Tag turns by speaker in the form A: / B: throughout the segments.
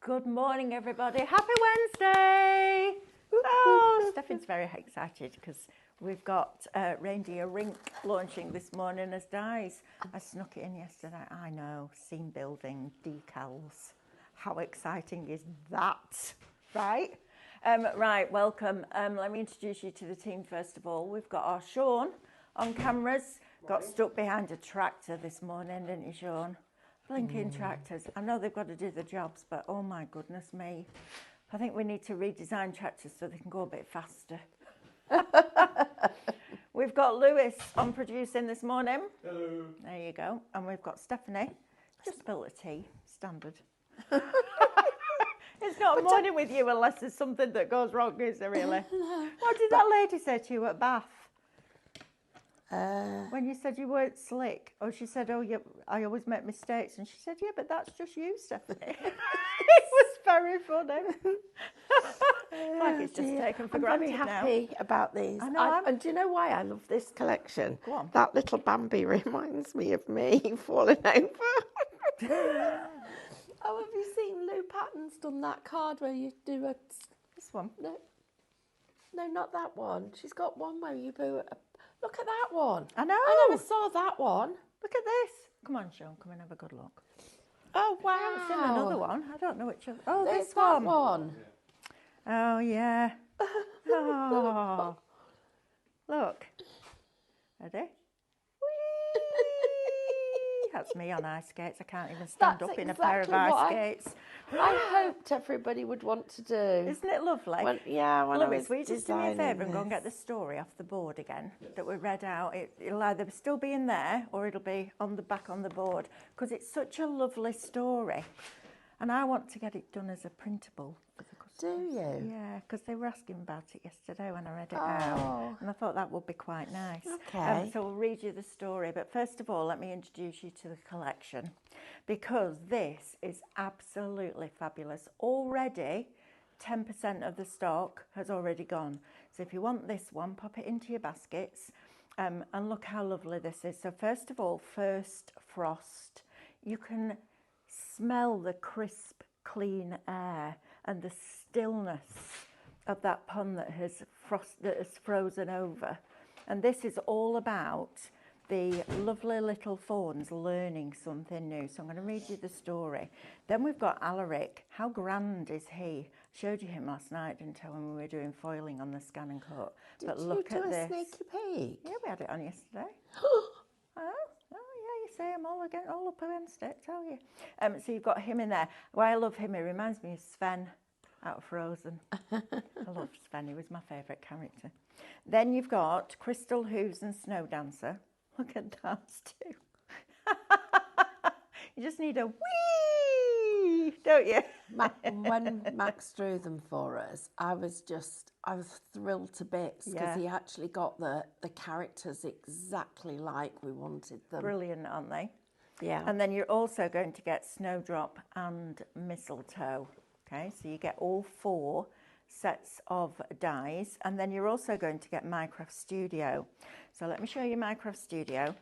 A: Good morning, everybody. Happy Wednesday! Oh, Stephanie's very excited because we've got Reindeer Rink launching this morning as dies. I snuck it in yesterday. I know, scene building, decals. How exciting is that, right? Right, welcome. Let me introduce you to the team first of all. We've got our Sean on cameras. Got stuck behind a tractor this morning, didn't you, Sean? Blinking tractors. I know they've got to do the jobs, but oh my goodness me. I think we need to redesign tractors so they can go a bit faster. We've got Lewis on producing this morning.
B: Hello.
A: There you go. And we've got Stephanie. Just spilled a tea, standard. It's not a morning with you unless there's something that goes wrong, is there really?
C: No.
A: What did that lady say to you at Bath? When you said you weren't slick, or she said, "Oh, I always make mistakes," and she said, "Yeah, but that's just you, Stephanie." It was very funny. Like it's just taken for granted
C: I'm very
A: now.
C: happy about these.
A: I know.
C: And do you know why I love this collection?
A: Go on.
C: That little Bambi reminds me of me falling over. Oh, have you seen Lou Patton's done that card where you do a...
A: This one.
C: No, not that one. She's got one where you do a... Look at that one.
A: I know.
C: I never saw that one.
A: Look at this. Come on, Sean. Come and have a good look.
C: Oh, wow.
A: I haven't seen another one. I don't know which one. Oh,
C: There's
A: this
C: that
A: one.
C: one.
A: Oh, yeah. Oh. Look. Ready? Whee! That's me on ice skates. I can't even stand
C: That's
A: up in a pair of
C: exactly what
A: ice skates.
C: I hoped everybody would want to do.
A: Isn't it lovely?
C: When I
A: Louis,
C: was
A: will you just do me a
C: designing
A: favour and go and
C: this.
A: get the story off the board again that we read out? It'll either still be in there or it'll be on the back on the board because it's such a lovely story. And I want to get it done as a printable for the customers.
C: Do you?
A: Yeah, because they were asking about it yesterday when I read it out. And I thought that would be quite nice.
C: Okay.
A: So we'll read you the story. But first of all, let me introduce you to the collection because this is absolutely fabulous. Already, 10% of the stock has already gone. So if you want this one, pop it into your baskets and look how lovely this is. So first of all, first frost. You can smell the crisp, clean air and the stillness of that pond that has frozen over. And this is all about the lovely little fawns learning something new. So I'm going to read you the story. Then we've got Alaric. How grand is he? Showed you him last night, didn't I, when we were doing foiling on the scan and cut. But look at this.
C: Did you do a sneaky peek?
A: Yeah, we had it on yesterday. Oh, yeah, you say I'm all up against it, tell you. So you've got him in there. Why I love him, he reminds me of Sven out of Frozen. I love Sven, he was my favourite character. Then you've got Crystal Hooves and Snow Dancer. Look at those two. You just need a wee, don't you?
C: When Max drew them for us, I was thrilled to bits because he actually got the characters exactly like we wanted them.
A: Brilliant, aren't they?
C: Yeah.
A: And then you're also going to get Snowdrop and Mistletoe. Okay, so you get all 4 sets of dies, and then you're also going to get Minecraft Studio. So let me show you Minecraft Studio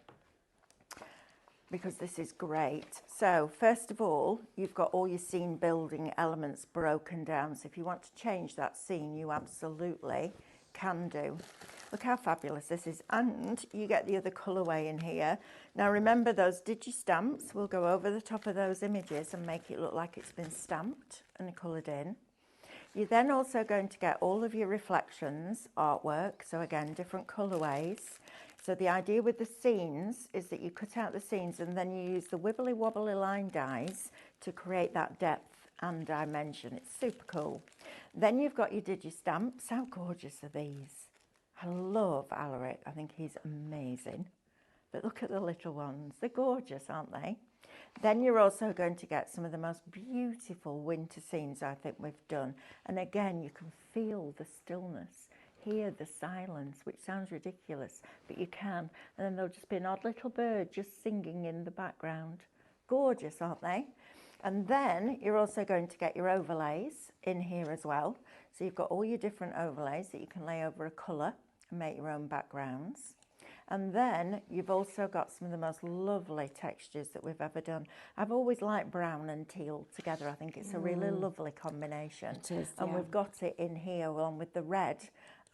A: because this is great. So first of all, you've got all your scene building elements broken down. So if you want to change that scene, you absolutely can do. Look how fabulous this is. And you get the other colourway in here. Now remember those digi-stamps. We'll go over the top of those images and make it look like it's been stamped and coloured in. You're then also going to get all of your reflections artwork. So again, different colourways. So the idea with the scenes is that you cut out the scenes and then you use the wibbly wobbly line dies to create that depth and dimension. It's super cool. Then you've got your digi-stamps. How gorgeous are these? I love Alaric. I think he's amazing. But look at the little ones. They're gorgeous, aren't they? Then you're also going to get some of the most beautiful winter scenes I think we've done. And again, you can feel the stillness, hear the silence, which sounds ridiculous, but you can. And then there'll just be an odd little bird just singing in the background. Gorgeous, aren't they? And then you're also going to get your overlays in here as well. So you've got all your different overlays that you can lay over a colour and make your own backgrounds. And then you've also got some of the most lovely textures that we've ever done. I've always liked brown and teal together. I think it's a really lovely combination.
C: It is,
A: and
C: yeah.
A: we've got it in here along with the red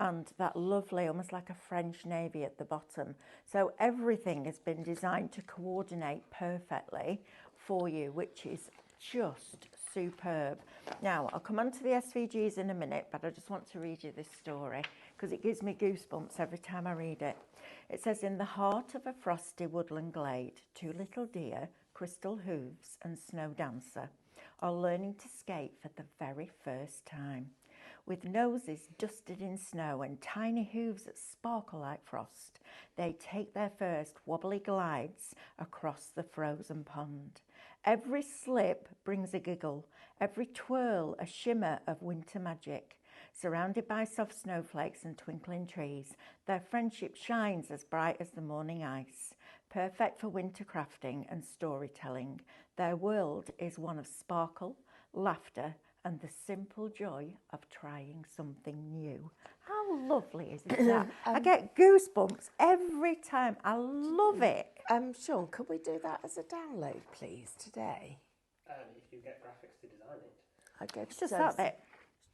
A: and that lovely, almost like a French navy at the bottom. So everything has been designed to coordinate perfectly for you, which is just superb. Now, I'll come on to the SVGs in a minute, but I just want to read you this story because it gives me goosebumps every time I read it. It says, in the heart of a frosty woodland glade, two little deer, Crystal Hooves and Snow Dancer, are learning to skate for the very first time. With noses dusted in snow and tiny hooves that sparkle like frost, they take their first wobbly glides across the frozen pond. Every slip brings a giggle, every twirl a shimmer of winter magic. Surrounded by soft snowflakes and twinkling trees, their friendship shines as bright as the morning ice. Perfect for winter crafting and storytelling, their world is one of sparkle, laughter, and the simple joy of trying something new. How lovely is that? I get goosebumps every time. I love it.
C: Sean, could we do that as a download, please, today?
B: If you get graphics to design it.
C: Okay,
A: It's just that bit.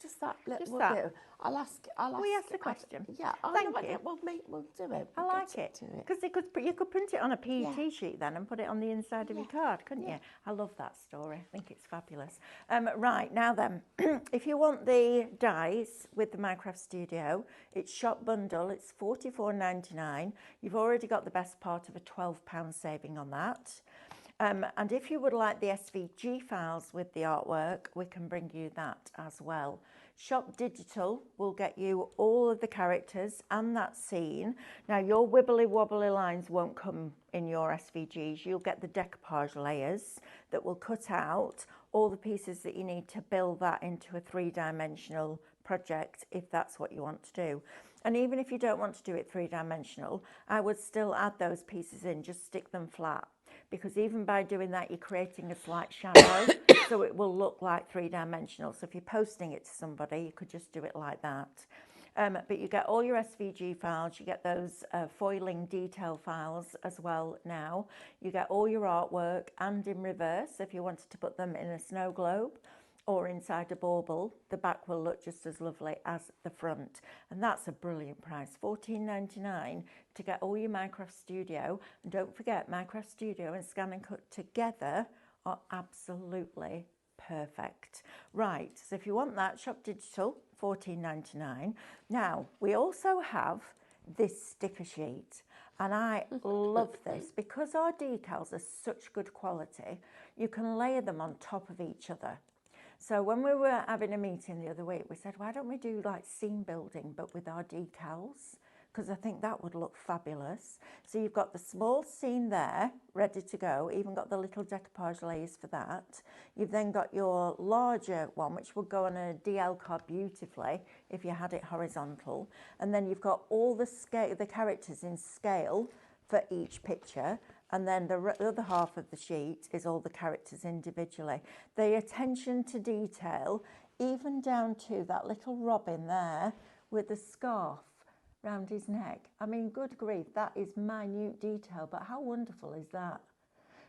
C: Just that little
A: Just that.
C: bit. I'll ask.
A: We ask the question.
C: Yeah,
A: Thank you.
C: We'll do it.
A: I
C: We'll
A: like
C: get
A: it
C: to it.
A: because you could print it on a PET sheet then and put it on the inside of your card, couldn't you? I love that story. I think it's fabulous. Right, now then, if you want the dies with the Minecraft Studio, it's shop bundle. It's $44.99. You've already got the best part of a £12 saving on that. And if you would like the SVG files with the artwork, we can bring you that as well. Shop Digital will get you all of the characters and that scene. Now, your wibbly wobbly lines won't come in your SVGs. You'll get the decoupage layers that will cut out all the pieces that you need to build that into a three-dimensional project, if that's what you want to do. And even if you don't want to do it three-dimensional, I would still add those pieces in, just stick them flat. Because even by doing that, you're creating a slight shadow, so it will look like three-dimensional. So if you're posting it to somebody, you could just do it like that. But you get all your SVG files, you get those foiling detail files as well now. You get all your artwork and in reverse, if you wanted to put them in a snow globe or inside a bauble, the back will look just as lovely as the front. And that's a brilliant price, $14.99 to get all your Minecraft Studio. And don't forget, Minecraft Studio and Scan and Cut together are absolutely perfect. Right, so if you want that, Shop Digital, $14.99. Now, we also have this sticker sheet. And I love this because our decals are such good quality. You can layer them on top of each other. So when we were having a meeting the other week, we said, why don't we do like scene building, but with our decals? Because I think that would look fabulous. So you've got the small scene there, ready to go, even got the little decoupage layers for that. You've then got your larger one, which would go on a DL card beautifully if you had it horizontal. And then you've got all the characters in scale for each picture. And then the other half of the sheet is all the characters individually. The attention to detail, even down to that little robin there with the scarf round his neck. I mean, good grief, that is minute detail, but how wonderful is that?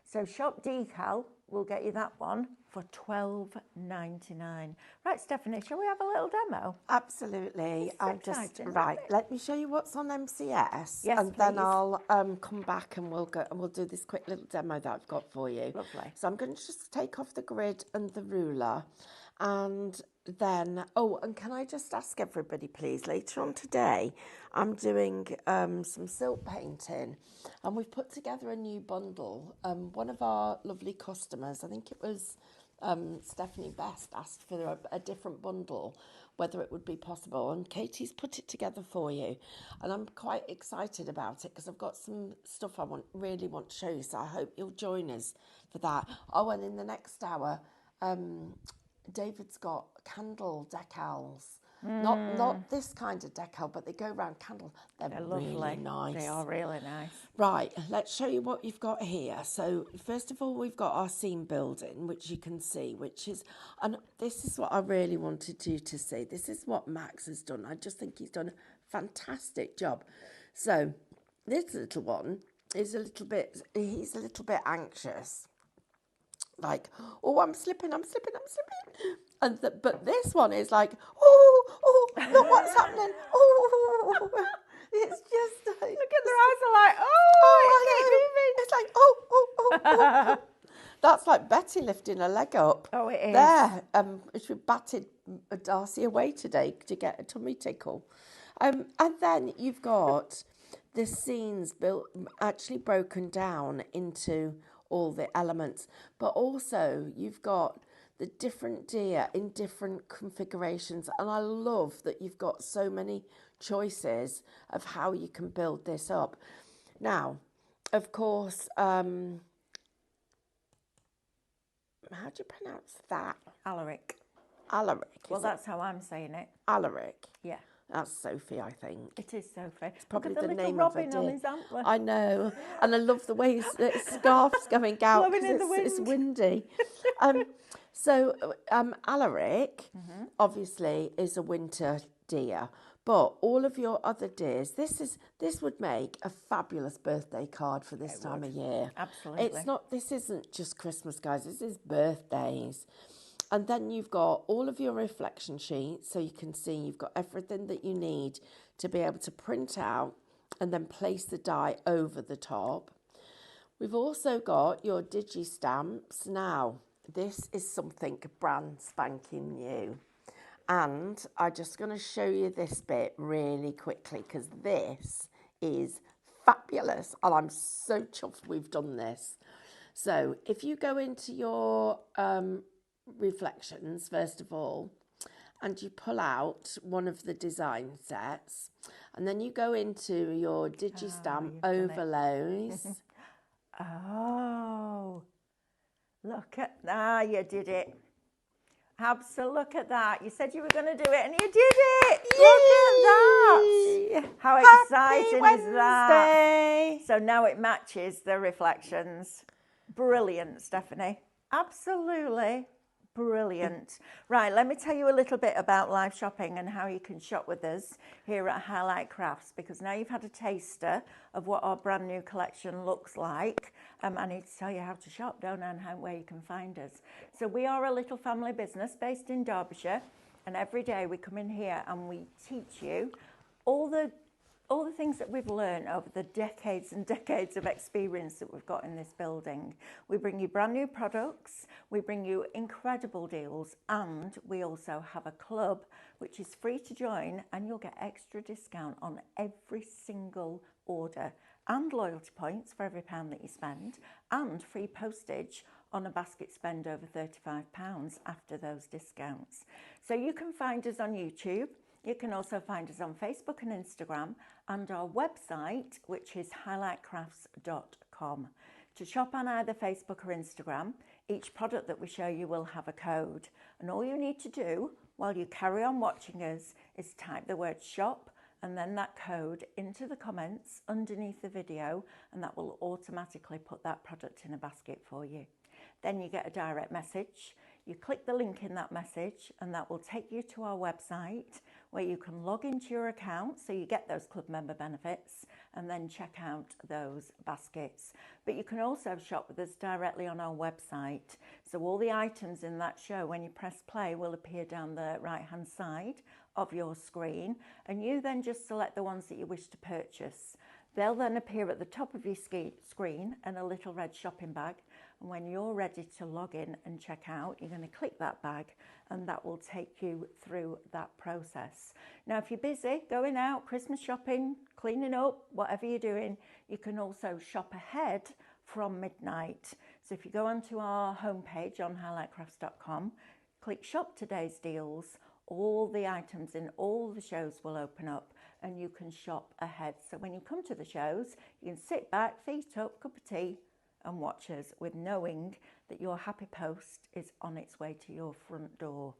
A: So Shop Decal will get you that one for $12.99. Right, Stephanie, shall we have a little demo?
C: Absolutely. I'm just right. Let me show you what's on MCS,
A: yes,
C: and
A: please.
C: then I'll come back and we'll do this quick little demo that I've got for you.
A: Lovely.
C: So I'm going to just take off the grid and the ruler, and then and can I just ask everybody, please? Later on today, I'm doing some silk painting, and we've put together a new bundle. One of our lovely customers, I think it was Stephanie Best, asked for a different bundle, whether it would be possible, and Katie's put it together for you, and I'm quite excited about it because I've got some stuff I really want to show you, so I hope you'll join us for that. Oh, and in the next hour, David's got candle decals. Not this kind of decal, but they go around candle. They're
A: lovely.
C: Really nice.
A: They are really nice.
C: Right, let's show you what you've got here. So first of all, we've got our scene building, which you can see, and this is what I really wanted you to see. This is what Max has done. I just think he's done a fantastic job. So this little one is he's a little bit anxious. Like, oh, I'm slipping. And but this one is like, oh, look what's happening. Oh, it's just like,
A: Look at their eyes are like, oh,
C: it's like, oh. That's like Betty lifting her leg up.
A: Oh, it is.
C: There, she batted Darcy away today to get a tummy tickle. And then you've got the scenes actually broken down into all the elements, but also you've got the different deer in different configurations, and I love that you've got so many choices of how you can build this up. Now, of course, how do you pronounce that?
A: Alaric.
C: Alaric.
A: Well, that's how I'm saying it.
C: Alaric.
A: Yeah.
C: That's Sophie, I think.
A: It is Sophie. It's
C: probably
A: Look at
C: the
A: little
C: name of a
A: robin on
C: deer.
A: his antler.
C: I know, and I love the way his scarf's going out
A: Blowing in the
C: because it's
A: wind.
C: windy. Alaric obviously is a winter deer, but all of your other deers, this would make a fabulous birthday card for this time of year.
A: Absolutely.
C: This isn't just Christmas, guys. This is birthdays. And then you've got all of your reflection sheets, so you can see you've got everything that you need to be able to print out and then place the die over the top. We've also got your digi stamps. Now, this is something brand spanking new. And I'm just going to show you this bit really quickly because this is fabulous. And I'm so chuffed we've done this. So if you go into your reflections, first of all, and you pull out one of the design sets, and then you go into your Digistamp overlays.
A: Oh, look at that. You did it. Absolutely. Look at that. You said you were going to do it and you did it.
C: Yay!
A: Look at that. How exciting
C: Happy
A: is that?
C: Wednesday.
A: So now it matches the reflections. Brilliant, Stephanie. Absolutely brilliant. Right, let me tell you a little bit about live shopping and how you can shop with us here at Highlight Crafts, because now you've had a taster of what our brand new collection looks like. I need to tell you how to shop, don't I, and where you can find us. So we are a little family business based in Derbyshire, and every day we come in here and we teach you all the things that we've learned over the decades and decades of experience that we've got in this building. We bring you brand new products, we bring you incredible deals, and we also have a club which is free to join, and you'll get extra discount on every single order, and loyalty points for every £1 that you spend, and free postage on a basket spend over £35 after those discounts. So you can find us on YouTube. You can also find us on Facebook and Instagram, and our website, which is highlightcrafts.com. To shop on either Facebook or Instagram, each product that we show you will have a code. And all you need to do while you carry on watching us is type the word shop and then that code into the comments underneath the video, and that will automatically put that product in a basket for you. Then you get a direct message. You click the link in that message and that will take you to our website where you can log into your account so you get those club member benefits and then check out those baskets. But you can also shop with us directly on our website. So all the items in that show, when you press play, will appear down the right hand side of your screen, and you then just select the ones that you wish to purchase. They'll then appear at the top of your screen in a little red shopping bag. And when you're ready to log in and check out, you're going to click that bag and that will take you through that process. Now, if you're busy going out, Christmas shopping, cleaning up, whatever you're doing, you can also shop ahead from midnight. So if you go onto our homepage on highlightcrafts.com, click shop today's deals, all the items in all the shows will open up and you can shop ahead. So when you come to the shows, you can sit back, feet up, cup of tea, and watch us with knowing that your happy post is on its way to your front door.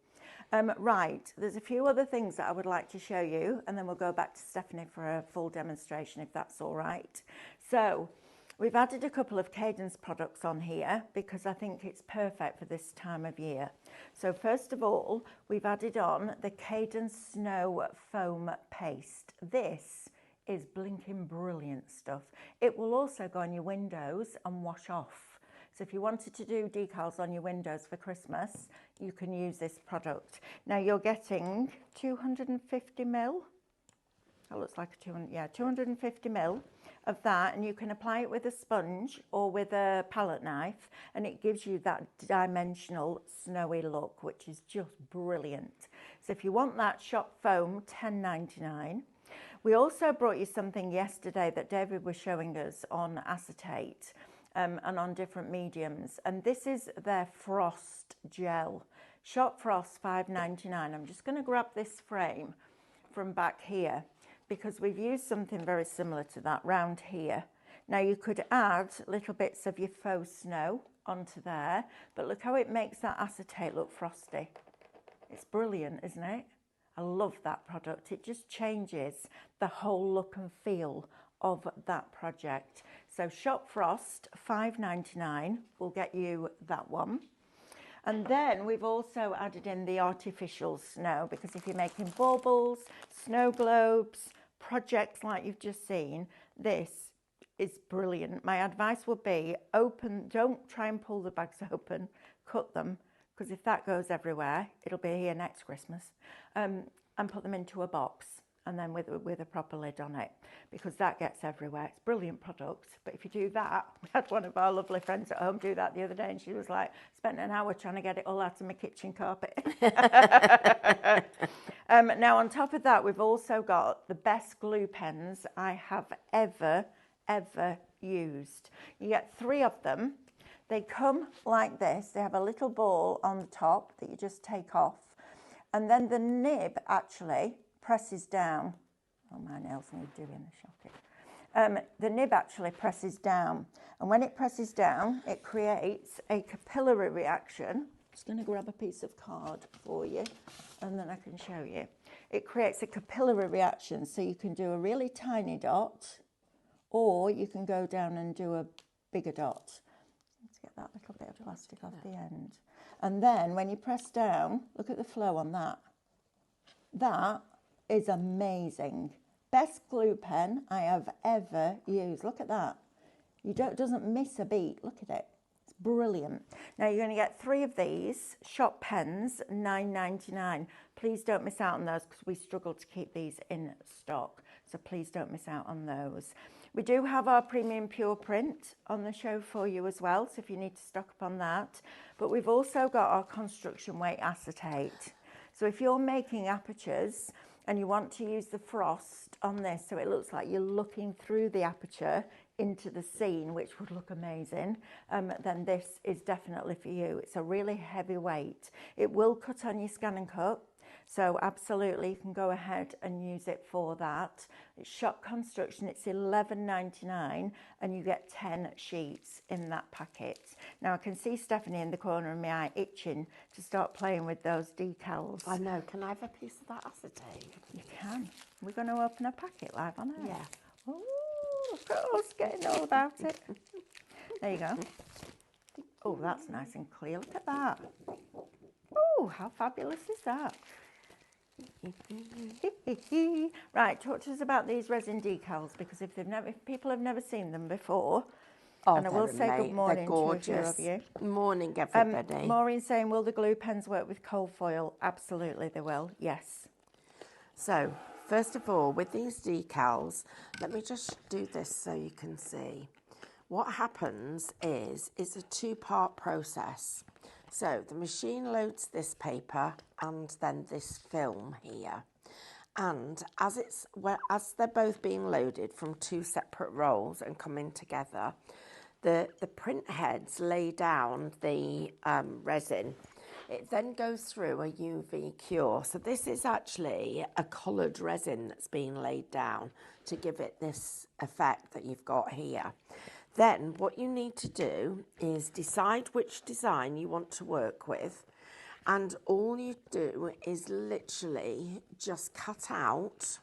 A: Right, there's a few other things that I would like to show you, and then we'll go back to Stephanie for a full demonstration if that's all right. So we've added a couple of Cadence products on here because I think it's perfect for this time of year. So first of all, we've added on the Cadence Snow Foam Paste. This is blinking brilliant stuff. It will also go on your windows and wash off. So if you wanted to do decals on your windows for Christmas, you can use this product. Now you're getting 250 ml. That looks like a 250 ml of that, and you can apply it with a sponge or with a palette knife, and it gives you that dimensional snowy look, which is just brilliant. So if you want that, shop foam, $10.99. We also brought you something yesterday that David was showing us on acetate and on different mediums, and this is their frost gel. Shop Frost, $5.99. I'm just going to grab this frame from back here, because we've used something very similar to that round here. Now you could add little bits of your faux snow onto there, but look how it makes that acetate look frosty. It's brilliant, isn't it? I love that product. It just changes the whole look and feel of that project. So Shop Frost, $5.99 will get you that one. And then we've also added in the artificial snow, because if you're making baubles, snow globes, projects like you've just seen, this is brilliant. My advice would be don't try and pull the bags open, cut them, because if that goes everywhere, it'll be here next Christmas, and put them into a box, and then with a proper lid on it, because that gets everywhere. It's brilliant product, but if you do that, we had one of our lovely friends at home do that the other day, and she was like, spent an hour trying to get it all out of my kitchen carpet. Now on top of that, we've also got the best glue pens I have ever used. You get 3 of them. They come like this. They have a little ball on the top that you just take off, and then the nib actually presses down. Oh, my nails need doing the shocking. The nib actually presses down, and when it presses down, it creates a capillary reaction. I'm just going to grab a piece of card for you, and then I can show you. It creates a capillary reaction, so you can do a really tiny dot, or you can go down and do a bigger dot. Let's get that little bit of plastic off the end. And then when you press down, look at the flow on that. That is amazing. Best glue pen I have ever used. Look at that. It doesn't miss a beat. Look at it. It's brilliant. Now you're going to get 3 of these shop pens, $9.99. Please don't miss out on those, because we struggle to keep these in stock. So please don't miss out on those. We do have our premium pure print on the show for you as well, so if you need to stock up on that. But we've also got our construction weight acetate. So if you're making apertures and you want to use the frost on this so it looks like you're looking through the aperture into the scene, which would look amazing, then this is definitely for you. It's a really heavy weight. It will cut on your Scan and Cut, so absolutely you can go ahead and use it for that. It's Shop Construction, it's $11.99, and you get 10 sheets in that packet. Now I can see Stephanie in the corner of my eye itching to start playing with those decals.
C: I know. Can I have a piece of that acetate?
A: You can. We're going to open a packet live on air.
C: Yeah.
A: Oh, look at us getting all about it. There you go. Oh, that's nice and clear. Look at that. Oh, how fabulous is that? Right, talk to us about these resin decals, because if people have never seen them before, and I will say good morning to a few of you.
C: Morning, everybody.
A: Maureen's saying, will the glue pens work with cold foil? Absolutely, they will. Yes.
C: So, first of all, with these decals, let me just do this so you can see. What happens is it's a 2-part process. So the machine loads this paper and then this film here. And as they're both being loaded from 2 separate rolls and coming together, the print heads lay down the resin. It then goes through a UV cure. So this is actually a coloured resin that's being laid down to give it this effect that you've got here. Then what you need to do is decide which design you want to work with, and all you do is literally just cut out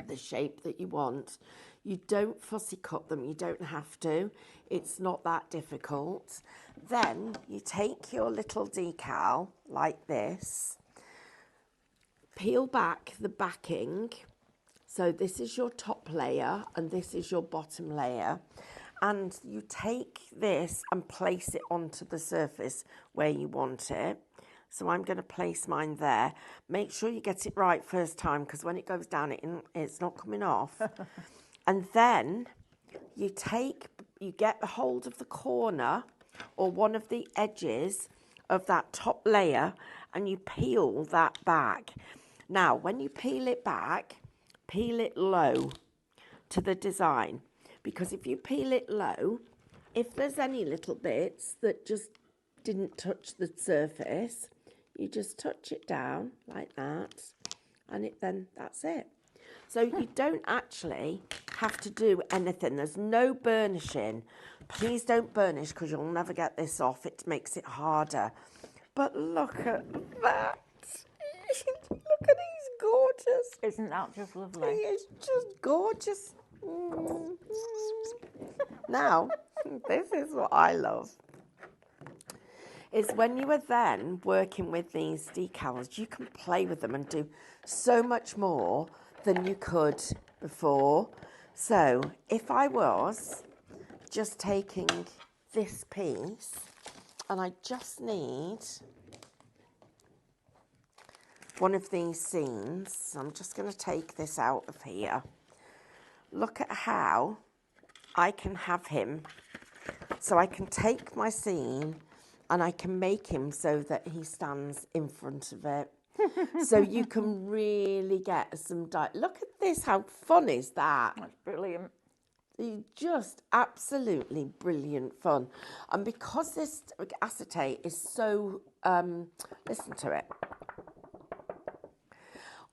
C: the shape that you want. You don't fussy cut them, you don't have to. It's not that difficult. Then you take your little decal like this, peel back the backing So this is your top layer and this is your bottom layer. And you take this and place it onto the surface where you want it. So I'm going to place mine there. Make sure you get it right first time, because when it goes down, it's not coming off. And then you get a hold of the corner or one of the edges of that top layer and you peel that back. Now, when you peel it back, peel it low to the design, because if you peel it low, if there's any little bits that just didn't touch the surface, you just touch it down like that, and then that's it. So you don't actually have to do anything. There's no burnishing. Please don't burnish, because you'll never get this off. It makes it harder. But look at that. Look at, he's gorgeous.
A: Isn't that just lovely?
C: He is just gorgeous. Now, this is what I love. Is when you are then working with these decals, you can play with them and do so much more than you could before. So if I was just taking this piece and I just need one of these scenes, so I'm just going to take this out of here. Look at how I can have him. So I can take my scene and I can make him so that he stands in front of it. So you can really get some... Look at this, how fun is that?
A: That's brilliant.
C: Just absolutely brilliant fun. And because this acetate is so... listen to it.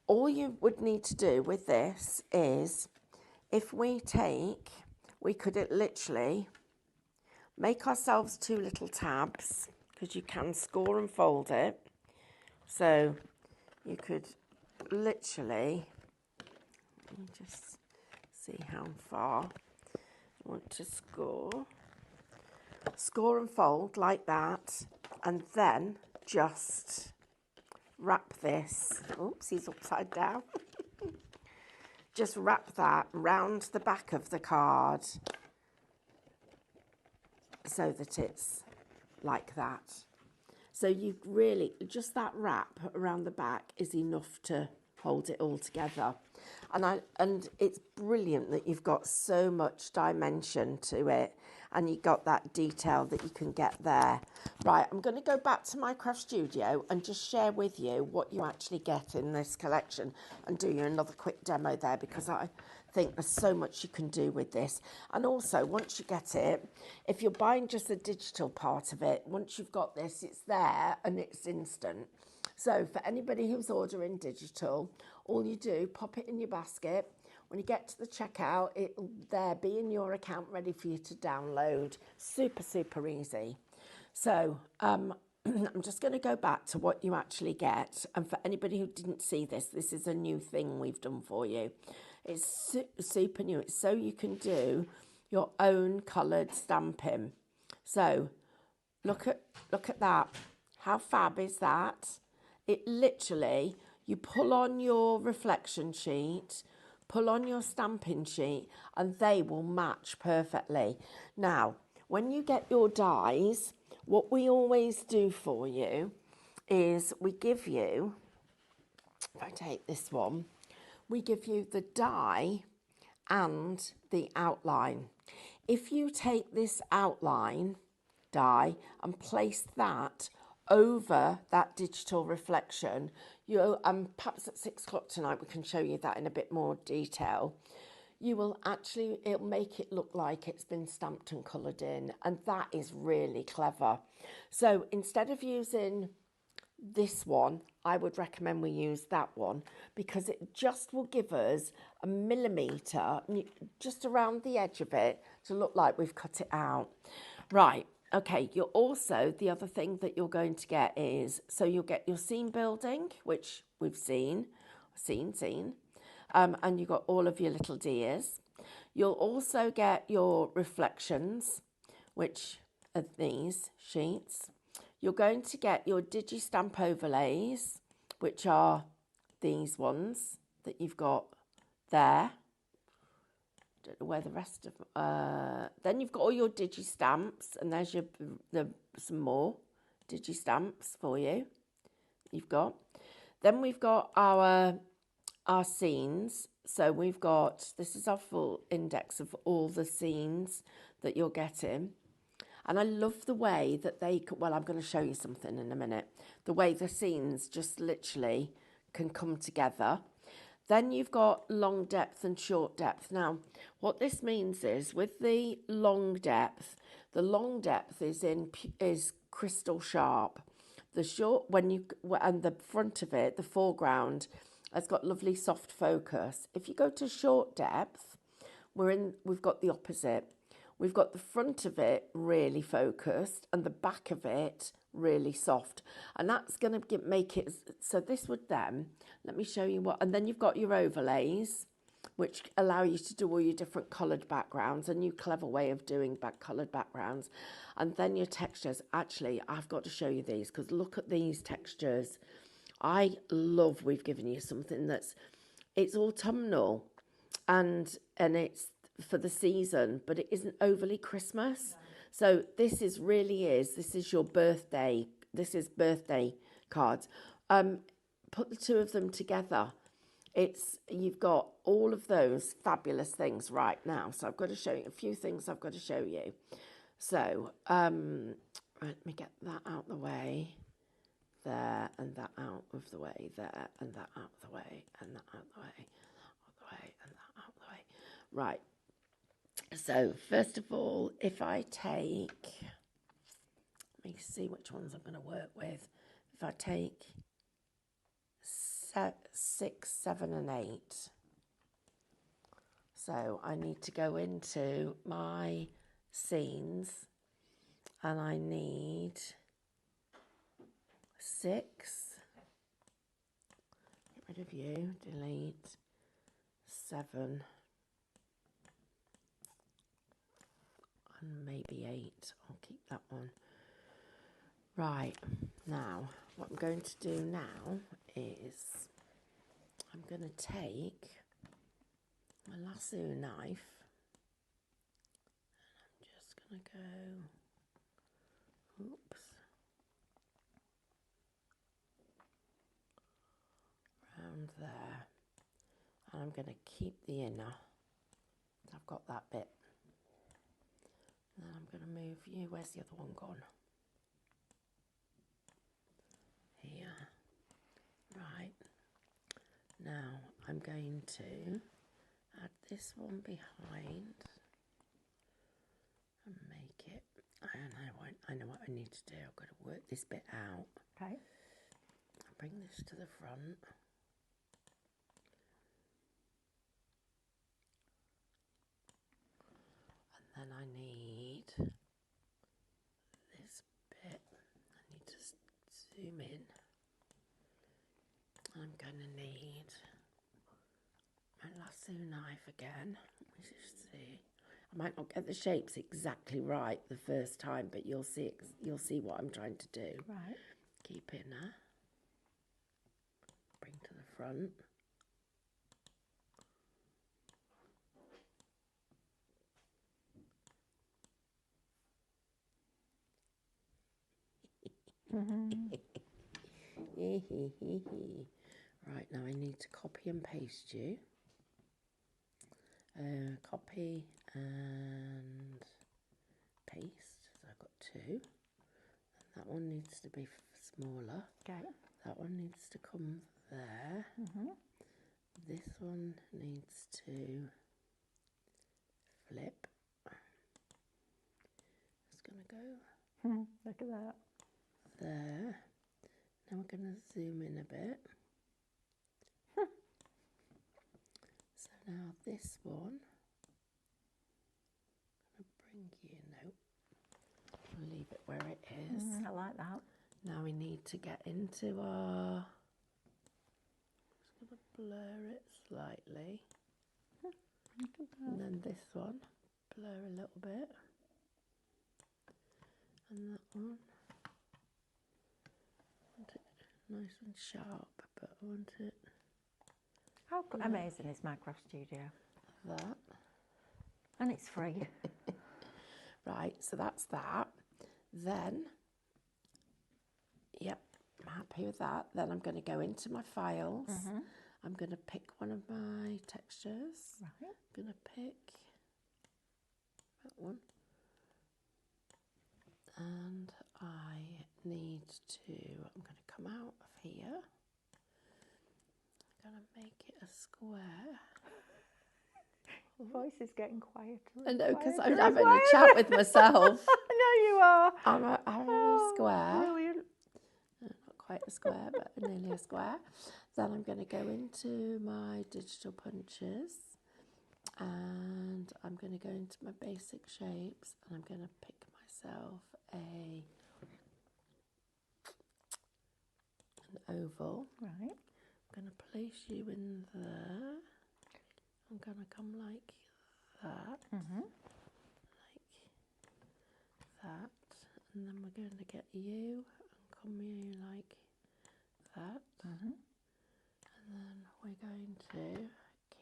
C: All you would need to do with this is, if we could literally make ourselves 2 little tabs, because you can score and fold it. So you could literally, let me just see how far you want to score. Score and fold like that, and then just wrap this. Oops, he's upside down. Just wrap that round the back of the card so that it's like that. So you really, just that wrap around the back is enough to hold it all together. And it's brilliant that you've got so much dimension to it, and you got that detail that you can get there. Right, I'm going to go back to my craft studio and just share with you what you actually get in this collection and do you another quick demo there, because I think there's so much you can do with this. And also, once you get it, if you're buying just the digital part of it, once you've got this, it's there and it's instant. So for anybody who's ordering digital, all you do, pop it in your basket. When you get to the checkout, it'll there be in your account ready for you to download. Super, super easy. So I'm just going to go back to what you actually get. And for anybody who didn't see this, this is a new thing we've done for you. It's super new. It's so you can do your own coloured stamping. So look at that. How fab is that? It literally, you pull on your reflection sheet, pull on your stamping sheet, and they will match perfectly. Now, when you get your dies, what we always do for you is we give you, if I take this one, we give you the die and the outline. If you take this outline die and place that over that digital reflection, perhaps at 6 o'clock tonight we can show you that in a bit more detail. You will actually, it'll make it look like it's been stamped and coloured in, and that is really clever. So instead of using this one, I would recommend we use that one, because it just will give us a millimetre just around the edge of it to look like we've cut it out. Right. Okay, you're also, the other thing that you're going to get is, so you'll get your scene building, which we've seen, and you've got all of your little deers. You'll also get your reflections, which are these sheets. You're going to get your Digi-Stamp overlays, which are these ones that you've got there. Don't know where the rest of... then you've got all your digi stamps, and there's some more digi stamps for you. You've got. Then we've got our scenes. So we've got, this is our full index of all the scenes that you're getting. And I love the way that well, I'm going to show you something in a minute. The way the scenes just literally can come together. Then you've got long depth and short depth. Now, what this means is with the long depth is crystal sharp. The short, and the front of it, the foreground, has got lovely soft focus. If you go to short depth, we've got the opposite. We've got the front of it really focused and the back of it really soft. And that's going to make it, so this would then, let me show you what, and then you've got your overlays, which allow you to do all your different coloured backgrounds, a new clever way of doing coloured backgrounds. And then your textures. Actually, I've got to show you these because look at these textures. I love we've given you something it's autumnal and it's for the season, but it isn't overly Christmas. No. So this is your birthday. This is birthday cards. Put the two of them together. You've got all of those fabulous things right now. So I've got to show you a few things I've got to show you. So let me get that out the way. There and that out of the way, there and that out of the way, and that out of the way, out of the way, and that out of the way. Right. So first of all, if I take, let me see which ones I'm going to work with. If I take 6, 7, and 8. So I need to go into my scenes, and I need 6, get rid of you, delete, 7, and maybe 8, I'll keep that one. Right, now, what I'm going to do now is, I'm going to take my lasso knife, and I'm just going to go, oops, around there, and I'm going to keep the inner. I've got that bit. And then I'm going to move you. Where's the other one gone? Here. Right. Now I'm going to add this one behind and make it. I know what I need to do. I've got to work this bit out.
A: Okay.
C: Bring this to the front. And then I need this bit. I need to zoom in. I'm going to need my lasso knife again. Let me just see. I might not get the shapes exactly right the first time, but you'll see what I'm trying to do.
A: Right.
C: Keep inner. Bring to the front. Right, now I need to copy and paste you. Copy and paste. So I've got 2. And that one needs to be smaller.
A: Okay.
C: That one needs to come there. This one needs to flip. It's going to go.
A: Look at that.
C: There. Now we're going to zoom in a bit. So now this one, I'm going to bring you, no, I'll leave it where it is.
A: I like that.
C: Now we need to get into our, just going to blur it slightly. And then this one, blur a little bit. And that one. I want it nice and sharp, but I want it.
A: How amazing is Minecraft Studio.
C: That.
A: And it's free.
C: Right, so that's that. Then, yep, I'm happy with that. Then I'm going to go into my files. I'm going to pick one of my textures.
A: Right.
C: I'm going to pick that one. And I need to, I'm going to come out of here. I'm going to make it a square.
A: Your voice is getting quieter.
C: I know, because I'm
A: quieter
C: having
A: and
C: a chat with myself.
A: I know you are.
C: I'm having a square.
A: Brilliant.
C: Not quite a square, but nearly a square. Then I'm going to go into my digital punches and I'm going to go into my basic shapes and I'm going to pick myself an oval.
A: Right.
C: I'm going to place you in there. I'm going to come like that, like that, and then we're going to get you and come you like that, and then we're going to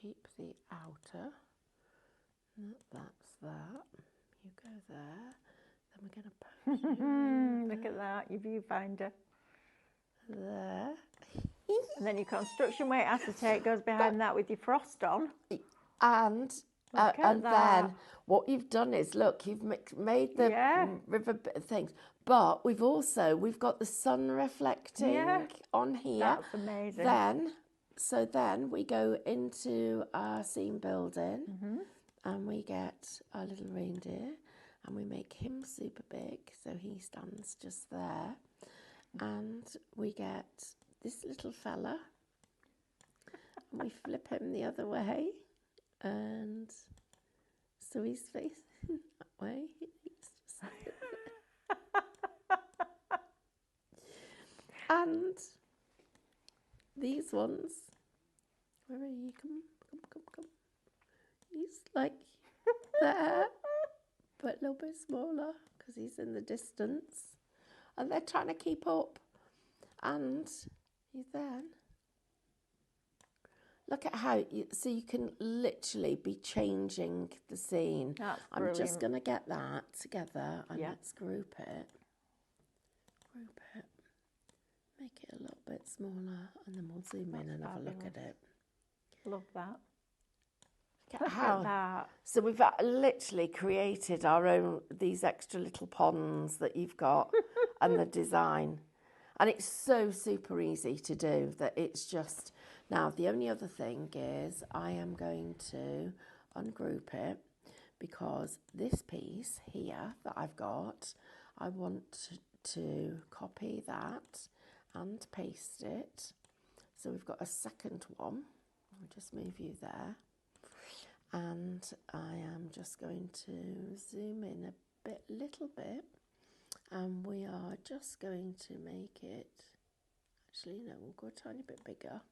C: keep the outer, that's that, you go there, then we're going to post you
A: Look at that, your viewfinder.
C: there.
A: And then your construction weight acetate goes behind that with your frost on.
C: And then what you've done is, look, you've made the river things, but we've got the sun reflecting on here.
A: That's amazing.
C: Then we go into our scene building and we get our little reindeer and we make him super big, so he stands just there. And we get this little fella and we flip him the other way. And so he's facing that way. And these ones, where are you? Come. He's like there, but a little bit smaller because he's in the distance. And they're trying to keep up. And he's there. Look at how, so you can literally be changing the scene.
A: That's
C: I'm
A: brilliant.
C: just going to get that together and let's group it. Make it a little bit smaller and then we'll zoom in and have a look at it.
A: Love that.
C: Look at how. So we've literally created our own, these extra little ponds that you've got and the design. And it's so super easy to do that it's just... Now, the only other thing is I am going to ungroup it because this piece here that I've got, I want to copy that and paste it. So we've got a second one. I'll just move you there. And I am just going to zoom in a little bit. And we are just going to make it, actually, no, we'll go a tiny bit bigger.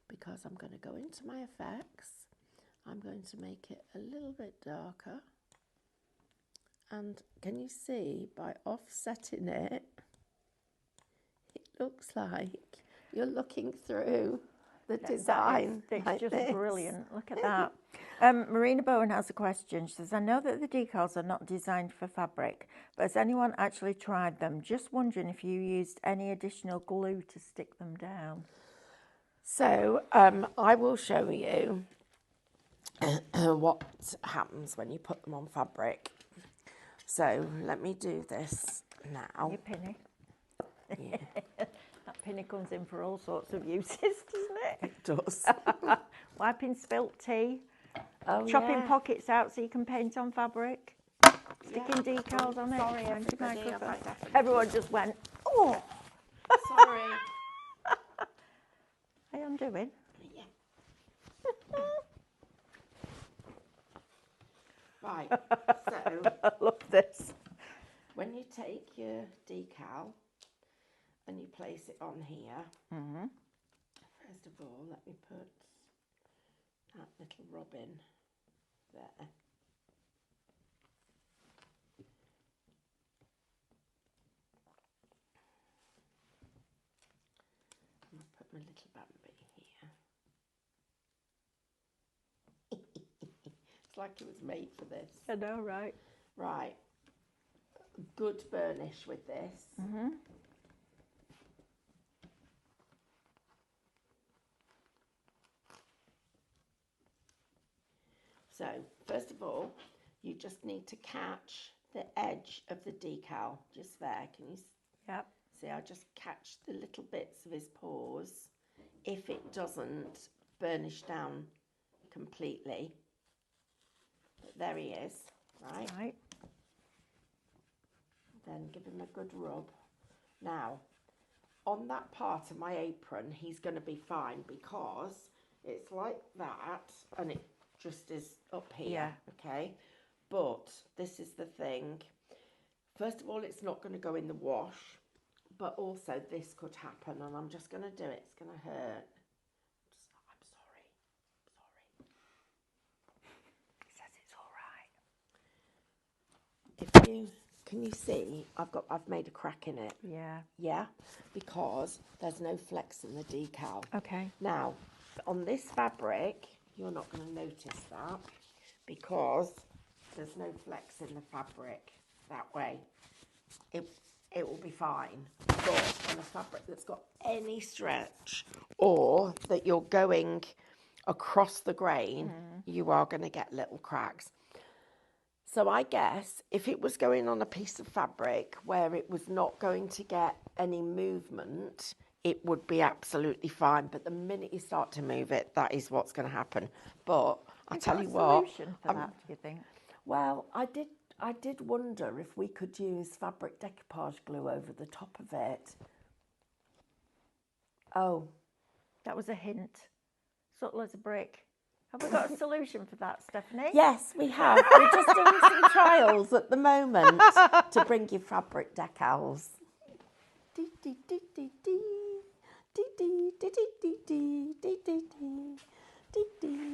C: Because I'm going to go into my effects, I'm going to make it a little bit darker. And can you see, by offsetting it, it looks like you're looking through the design.
A: It's just brilliant. Look at that. Marina Bowen has a question. She says, I know that the decals are not designed for fabric, but has anyone actually tried them? Just wondering if you used any additional glue to stick them down.
C: So I will show you what happens when you put them on fabric. So let me do this now.
A: Your pinny.
C: Yeah.
A: That pinny comes in for all sorts of uses, doesn't it?
C: It does.
A: Wiping spilt tea,
C: yeah.
A: chopping pockets out so you can paint on fabric, sticking decals on it.
C: Sorry, everybody.
A: Everyone just went, oh.
C: Sorry.
A: Hey, I'm doing.
C: Yeah. Right, so
A: I love this.
C: when you take your decal and you place it on here, first of all, let me put that little robin there. I'll put my little Bambi here. like it was made for this.
A: I know, right?
C: Right. Good burnish with this.
A: Mm-hmm.
C: So, first of all, you just need to catch the edge of the decal just there. Can you
A: Yep.
C: see? I just catch the little bits of his paws. If it doesn't burnish down completely, but there he is, right?
A: Right.
C: Then give him a good rub. Now, on that part of my apron, he's going to be fine because it's like that and it just is up here,
A: Yeah.
C: okay? But this is the thing. First of all, it's not going to go in the wash, but also this could happen, and I'm just going to do it. It's going to hurt. I'm sorry.
A: He says it's all right.
C: If you can you see, I've made a crack in it.
A: Yeah.
C: Yeah, because there's no flex in the decal.
A: Okay.
C: Now, on this fabric, you're not going to notice that because there's no flex in the fabric that way. It will be fine. But on a fabric that's got any stretch or that you're going across the grain, you are going to get little cracks. So I guess if it was going on a piece of fabric where it was not going to get any movement, it would be absolutely fine. But the minute you start to move it, that is what's going to happen. But I tell you what,
A: solution for that, do you think?
C: well, I did wonder if we could use fabric decoupage glue over the top of it. Oh,
A: That was a hint. Subtle as a brick. Have we got a solution for that, Stephanie?
C: yes, we have. We're just doing some trials at the moment to bring you fabric decals.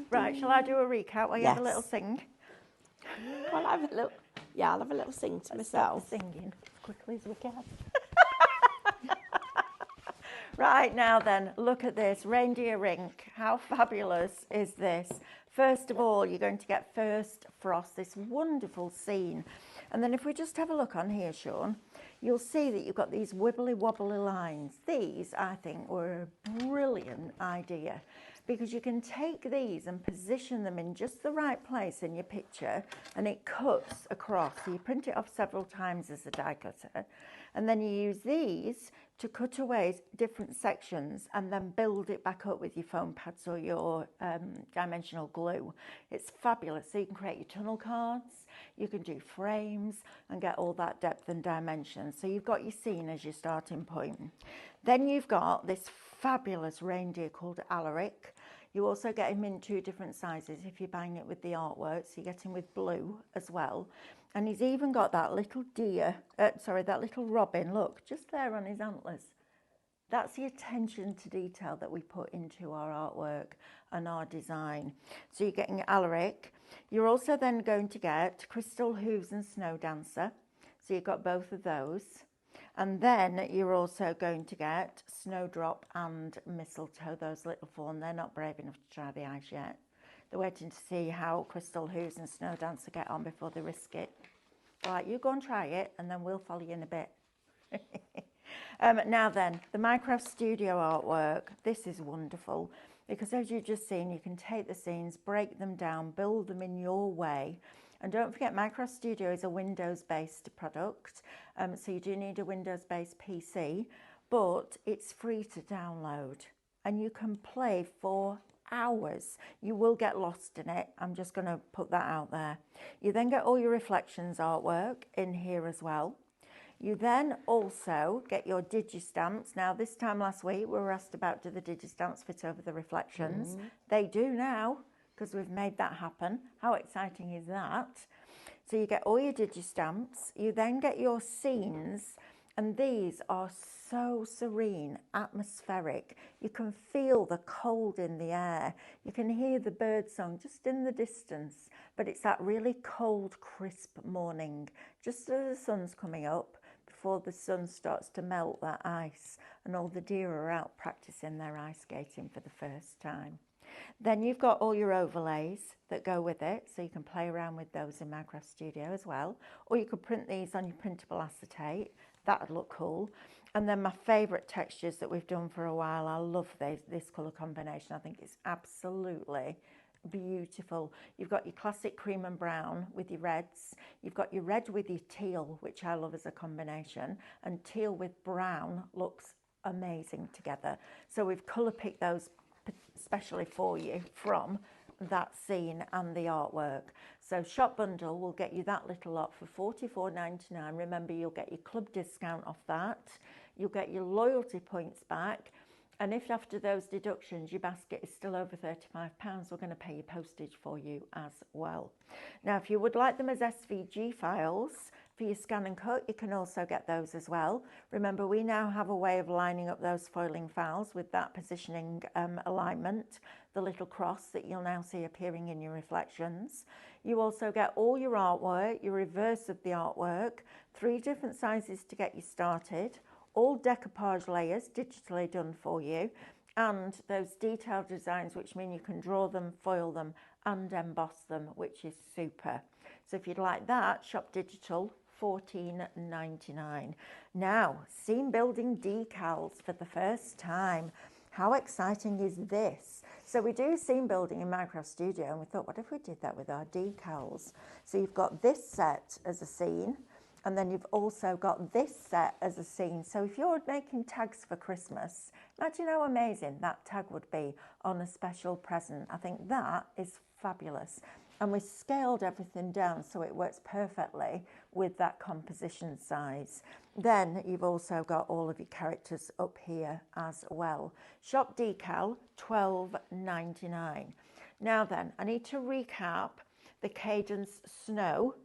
A: Right, shall I do a recap while you have a little
C: Yes.
A: sing?
C: I'll have a little. Yeah, I'll have a little sing to myself.
A: Stop the singing as quickly as we can. Right, now then, look at this, Reindeer Rink. How fabulous is this? First of all, you're going to get first frost, this wonderful scene. And then if we just have a look on here, Sean, you'll see that you've got these wibbly wobbly lines. These, I think, were a brilliant idea because you can take these and position them in just the right place in your picture and it cuts across. So you print it off several times as a die cutter and then you use these to cut away different sections and then build it back up with your foam pads or your dimensional glue. It's fabulous. So you can create your tunnel cards, you can do frames and get all that depth and dimension. So you've got your scene as your starting point. Then you've got this fabulous reindeer called Alaric. You also get him in 2 different sizes if you're buying it with the artwork. So you get him with blue as well. And he's even got that little deer, that little robin, look, just there on his antlers. That's the attention to detail that we put into our artwork and our design. So you're getting Alaric. You're also then going to get Crystal Hooves and Snow Dancer. So you've got both of those. And then you're also going to get Snowdrop and Mistletoe, those little fawn. They're not brave enough to try the ice yet. They're waiting to see how Crystal Hooves and Snow Dancer get on before they risk it. All right, you go and try it, and then we'll follow you in a bit. Now then, the Minecraft Studio artwork. This is wonderful because as you've just seen, you can take the scenes, break them down, build them in your way. And don't forget, Minecraft Studio is a Windows-based product, so you do need a Windows-based PC, but it's free to download, and you can play for hours. You will get lost in it. I'm just going to put that out there. You then get all your reflections artwork in here as well. You then also get your digistamps. Now, this time last week, we were asked about, do the digistamps fit over the reflections? They do now, because we've made that happen. How exciting is that? So you get all your digistamps. You then get your scenes, and these are so serene, atmospheric. You can feel the cold in the air. You can hear the bird song just in the distance, but it's that really cold, crisp morning, just as the sun's coming up, before the sun starts to melt that ice, and all the deer are out practicing their ice skating for the first time. Then you've got all your overlays that go with it, so you can play around with those in Minecraft Studio as well. Or you could print these on your printable acetate. That would look cool. And then my favourite textures that we've done for a while, I love this colour combination. I think it's absolutely beautiful. You've got your classic cream and brown with your reds. You've got your red with your teal, which I love as a combination. And teal with brown looks amazing together. So we've colour picked those especially for you from that scene and the artwork. So Shop Bundle will get you that little lot for $44.99. Remember, you'll get your club discount off that. You'll get your loyalty points back. And if after those deductions your basket is still over £35, we're going to pay your postage for you as well. Now, if you would like them as SVG files for your scan and cut, you can also get those as well. Remember, we now have a way of lining up those foiling files with that positioning alignment, the little cross that you'll now see appearing in your reflections. You also get all your artwork, your reverse of the artwork, 3 different sizes to get you started, all decoupage layers digitally done for you, and those detailed designs, which mean you can draw them, foil them, and emboss them, which is super. So if you'd like that, Shop Digital, $14.99. Now, scene building decals for the first time. How exciting is this? So we do scene building in Minecraft Studio, and we thought, what if we did that with our decals? So you've got this set as a scene, and then you've also got this set as a scene. So if you're making tags for Christmas, imagine how amazing that tag would be on a special present. I think that is fabulous. And we scaled everything down so it works perfectly with that composition size. Then you've also got all of your characters up here as well. Shop Decal, $12.99. Now then, I need to recap the Cadence Snow,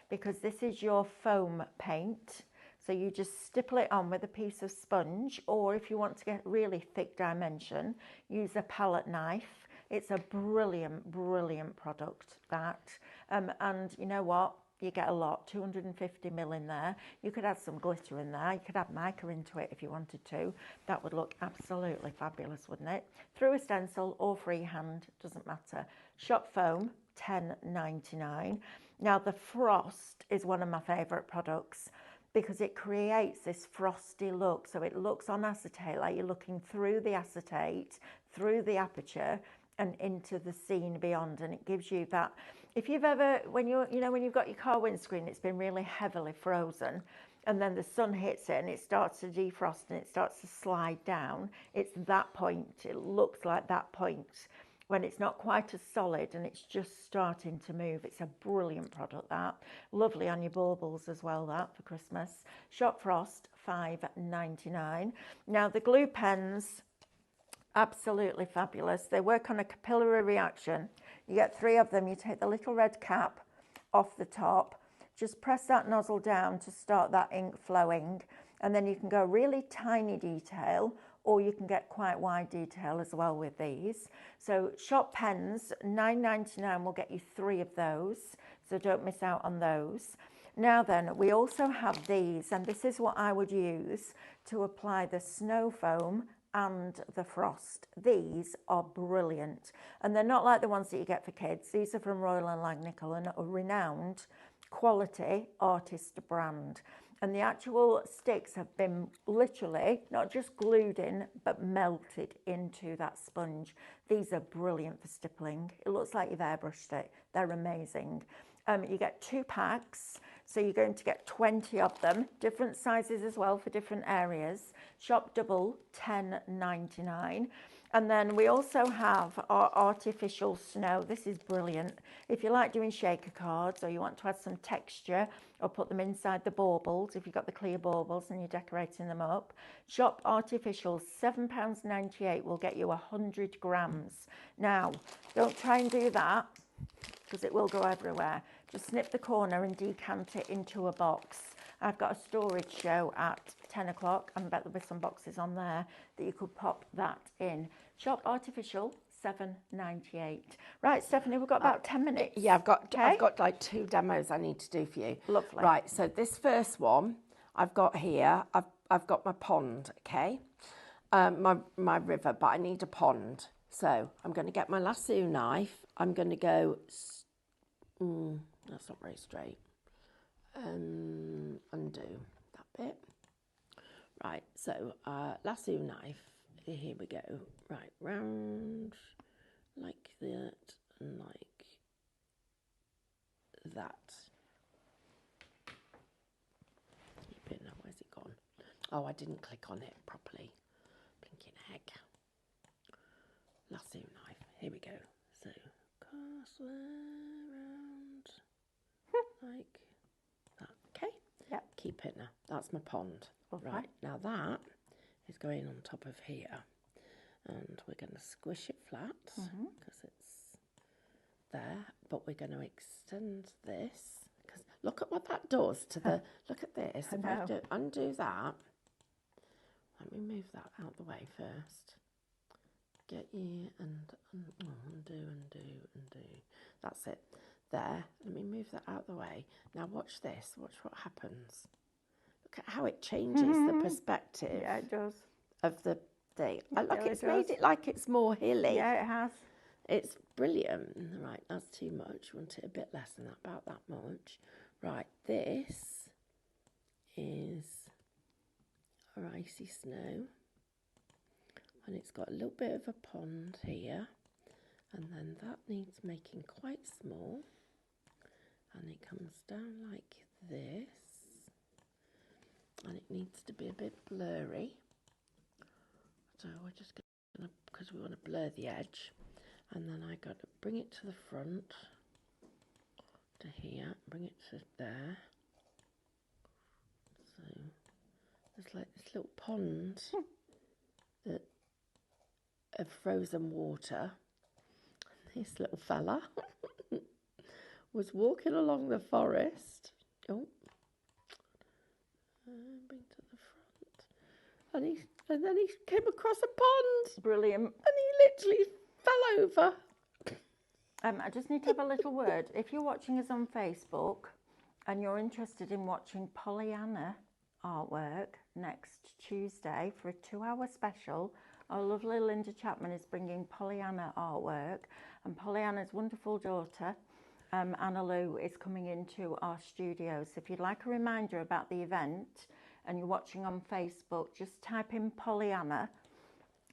A: because this is your foam paint. So you just stipple it on with a piece of sponge, or if you want to get really thick dimension, use a palette knife. It's a brilliant, brilliant product, that. And you know what? You get a lot, 250 ml in there. You could add some glitter in there. You could add mica into it if you wanted to. That would look absolutely fabulous, wouldn't it? Through a stencil or freehand, doesn't matter. Shop Foam, $10.99. Now, the Frost is one of my favourite products because it creates this frosty look. So it looks on acetate like you're looking through the acetate, through the aperture, and into the scene beyond. And it gives you that. If you've ever, when you've got your car windscreen, it's been really heavily frozen, and then the sun hits it and it starts to defrost and it starts to slide down, it's that point. It looks like that point when it's not quite as solid and it's just starting to move. It's a brilliant product, that. Lovely on your baubles as well, that, for Christmas. Shop Frost, $5.99. Now, the glue pens, absolutely fabulous. They work on a capillary reaction. You get 3 of them. You take the little red cap off the top, just press that nozzle down to start that ink flowing, and then you can go really tiny detail, or you can get quite wide detail as well with these. So Shop Pens, $9.99 will get you 3 of those, so don't miss out on those. Now then, we also have these, and this is what I would use to apply the snow foam and the frost. These are brilliant, and they're not like the ones that you get for kids. These are from Royal and Langnickel, and a renowned quality artist brand. And the actual sticks have been literally not just glued in, but melted into that sponge. These are brilliant for stippling. It looks like you've airbrushed it. They're amazing. You get 2 packs, so you're going to get 20 of them, different sizes as well for different areas. Shop Double, $10.99. And then we also have our artificial snow. This is brilliant. If you like doing shaker cards, or you want to add some texture or put them inside the baubles, if you've got the clear baubles and you're decorating them up, Shop Artificial, £7.98 will get you 100 grams. Now, don't try and do that, because it will go everywhere. Just snip the corner and decant it into a box. I've got a storage show at 10 o'clock. I bet there'll be some boxes on there that you could pop that in. Shop Artificial, $7.98. Right, Stephanie, we've got about 10 minutes.
C: Yeah, I've got like 2 demos I need to do for you.
A: Lovely.
C: Right, so this first one I've got here, I've got my pond, okay? My river, but I need a pond. So I'm going to get my lasso knife. I'm going to go, that's not very straight, undo that bit. Right, so lasso knife, here we go. Right, round like that and like that. Keep it now, where's it gone? Oh, I didn't click on it properly. Blinking heck. Lasso knife, here we go. So, cast around like that. Okay,
A: Yep.
C: keep it now. That's my pond.
A: Okay.
C: Right, now that is going on top of here. And we're going to squish it flat because it's there. But we're going to extend this. Because look at what that does to the... Look at this. If I undo that... Let me move that out the way first. Get you and undo. That's it. There. Let me move that out the way. Now watch this. Watch what happens. Look at how it changes the perspective.
A: Yeah, it does.
C: Of the thing. Look,
A: really
C: it's
A: does.
C: made it like it's more hilly.
A: Yeah, it has.
C: It's brilliant. Right, that's too much. We want it a bit less than that, about that much. Right, this is our icy snow. And it's got a little bit of a pond here. And then that needs making quite small. And it comes down like this. And it needs to be a bit blurry. So we're just going to, because we want to blur the edge. And then I got to bring it to the front, to here, bring it to there. So there's like this little pond that of frozen water. This little fella was walking along the forest. Oh, bring to the front, and then he came across a pond.
A: Brilliant.
C: And he literally fell over.
A: I just need to have a little word. If you're watching us on Facebook and you're interested in watching Pollyanna artwork next Tuesday for a 2-hour special, our lovely Linda Chapman is bringing Pollyanna artwork, and Pollyanna's wonderful daughter, Anna Lou, is coming into our studio. So if you'd like a reminder about the event and you're watching on Facebook, just type in Pollyanna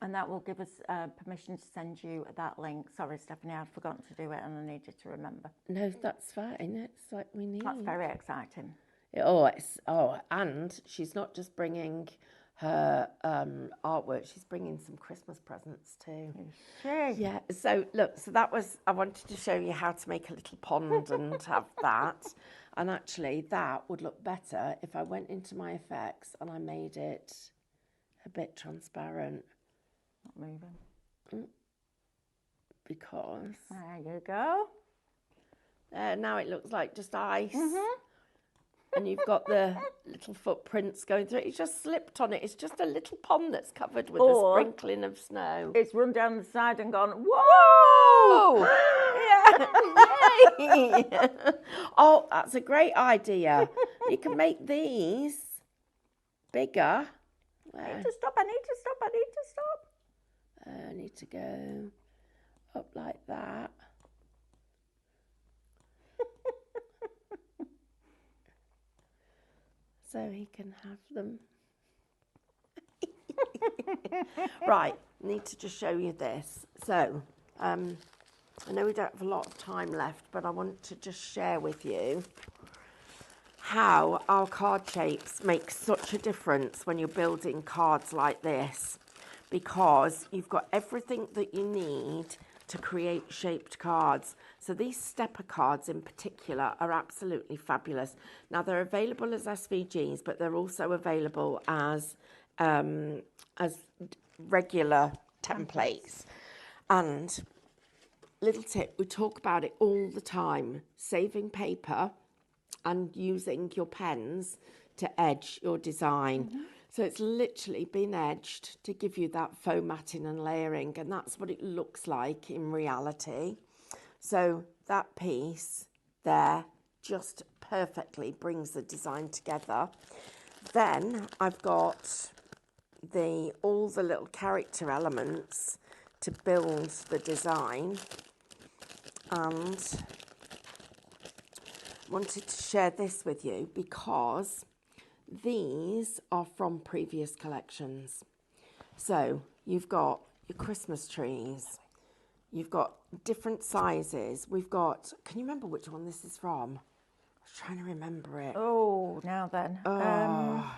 A: and that will give us permission to send you that link. Sorry, Stephanie, I'd forgotten to do it and I needed to remember.
C: No, that's fine. It's like we need.
A: That's very exciting.
C: And she's not just bringing her artwork, she's bringing some Christmas presents too.
A: Is she?
C: Yeah, so look, that was, I wanted to show you how to make a little pond and have that. And actually that would look better if I went into my effects and I made it a bit transparent.
A: Not moving.
C: Because...
A: There you go.
C: Now it looks like just ice. And you've got the little footprints going through it. It's just slipped on it. It's just a little pond that's covered with a sprinkling of snow.
A: It's run down the side and gone, whoa!
C: Yeah. Yay! Oh, that's a great idea. You can make these bigger.
A: I need to stop. I
C: need to go up like that. So he can have them. Right, need to just show you this. So, I know we don't have a lot of time left, but I want to just share with you how our card shapes make such a difference when you're building cards like this, because you've got everything that you need to create shaped cards. So these stepper cards in particular are absolutely fabulous. Now they're available as SVGs, but they're also available as regular templates. And little tip, we talk about it all the time, saving paper and using your pens to edge your design. So it's literally been edged to give you that faux matting and layering, and that's what it looks like in reality. So that piece there just perfectly brings the design together. Then I've got all the little character elements to build the design, and wanted to share this with you because these are from previous collections. So you've got your Christmas trees, you've got different sizes. We've got, can you remember which one this is from? I was trying to remember it.
A: Oh, now then.
C: Oh,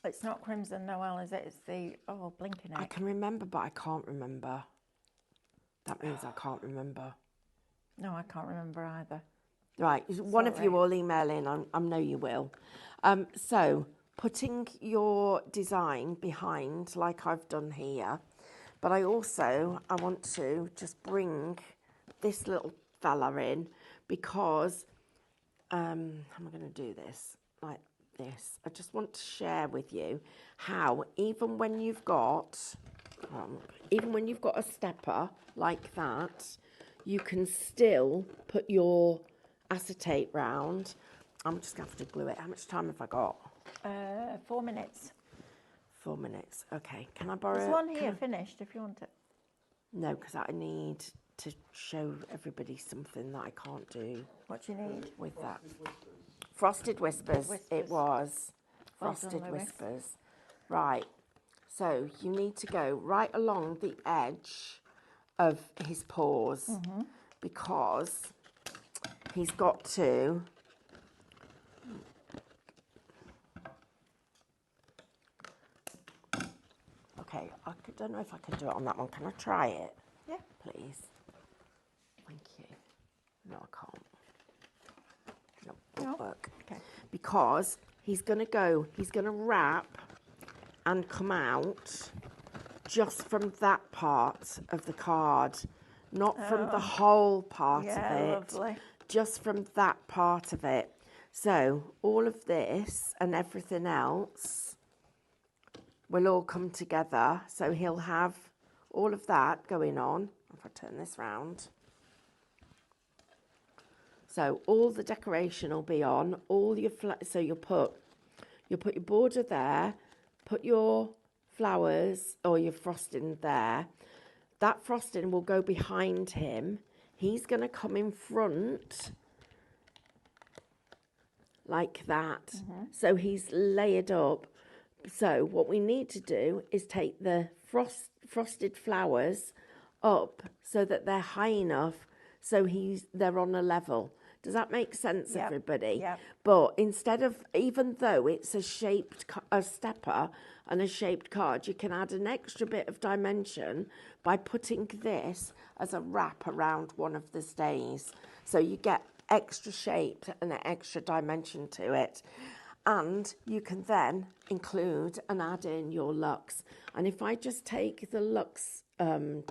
A: It's not Crimson Noel, is it? It's the, blinking
C: I
A: it.
C: can remember, but I can't remember. That means I can't remember.
A: No, I can't remember either.
C: Right, one of you
A: Sorry.
C: will email in, I know you will. So, putting your design behind, like I've done here, but I want to just bring this little fella in because, how am I going to do this? Like this. I just want to share with you how even when you've got a stepper like that, you can still put your acetate round. I'm just going to have to glue it. How much time have I got?
A: 4 minutes.
C: 4 minutes. Okay. Can I borrow?
A: There's one here finished if you want it.
C: No, because I need to show everybody something that I can't do
A: What do you need?
C: with that. Frosted Whispers. It was.
A: Well
C: Frosted
A: done, Lewis.
C: Whispers. Right. So you need to go right along the edge of his paws because he's got to okay, don't know if I can do it on that one. Can I try it?
A: Yeah.
C: Please. Thank you. No, I can't. No, it won't work.
A: Okay.
C: Because he's going to wrap and come out just from that part of the card, not from the whole part of it.
A: Lovely.
C: Just from that part of it. So all of this and everything else will all come together. So he'll have all of that going on. If I turn this round. So all the decoration will be on. All your so you'll put your border there. Put your flowers or your frosting there. That frosting will go behind him. He's going to come in front like that. So he's layered up. So what we need to do is take the frosted flowers up so that they're high enough so they're on a level. Does that make sense, everybody?
A: Yep.
C: But instead of, even though it's a stepper and a shaped card, you can add an extra bit of dimension by putting this as a wrap around one of the stays. So you get extra shape and an extra dimension to it. And you can then include and add in your luxe. And if I just take the luxe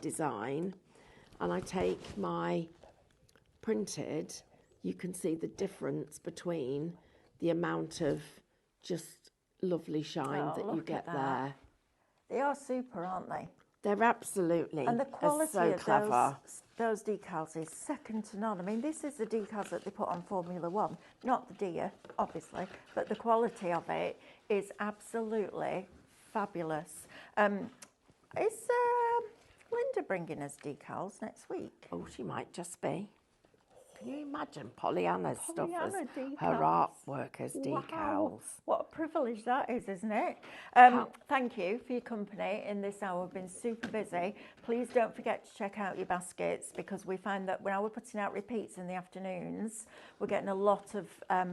C: design and I take my printed, you can see the difference between the amount of just lovely shine that you get there.
A: They are super, aren't they?
C: They're absolutely
A: And the quality
C: so
A: of
C: clever.
A: those decals is second to none. I mean, this is the decals that they put on Formula One, not the deer, obviously, but the quality of it is absolutely fabulous. Is Linda bringing us decals next week?
C: Oh, she might just be. Can you imagine Pollyanna's stuff as
A: Pollyanna
C: her
A: decals.
C: artwork as decals?
A: Wow, what a privilege that is, isn't it? Thank you for your company in this hour. We've been super busy. Please don't forget to check out your baskets because we find that when we're putting out repeats in the afternoons, we're getting a lot of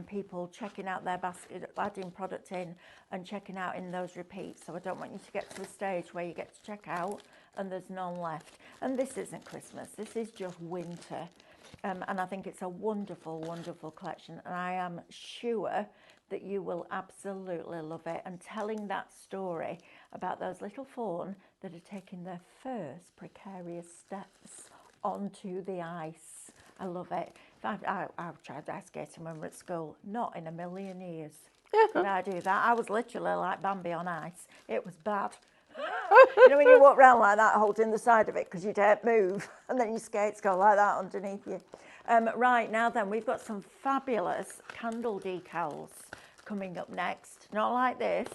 A: people checking out their basket, adding product in and checking out in those repeats. So I don't want you to get to a stage where you get to check out and there's none left. And this isn't Christmas, this is just winter. And I think it's a wonderful, wonderful collection. And I am sure that you will absolutely love it. And telling that story about those little fawn that are taking their first precarious steps onto the ice. I love it. In fact, I've tried ice skating when we were at school. Not in a million years did I do that. I was literally like Bambi on ice. It was bad. You know when you walk around like that holding the side of it because you don't move and then your skates go like that underneath you. Right, now then, we've got some fabulous candle decals coming up next. Not like this.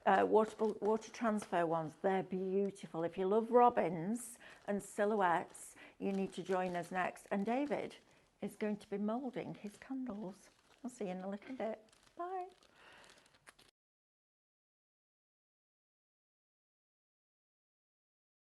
A: water transfer ones. They're beautiful. If you love robins and silhouettes, you need to join us next. And David is going to be moulding his candles. I'll see you in a little bit. Bye.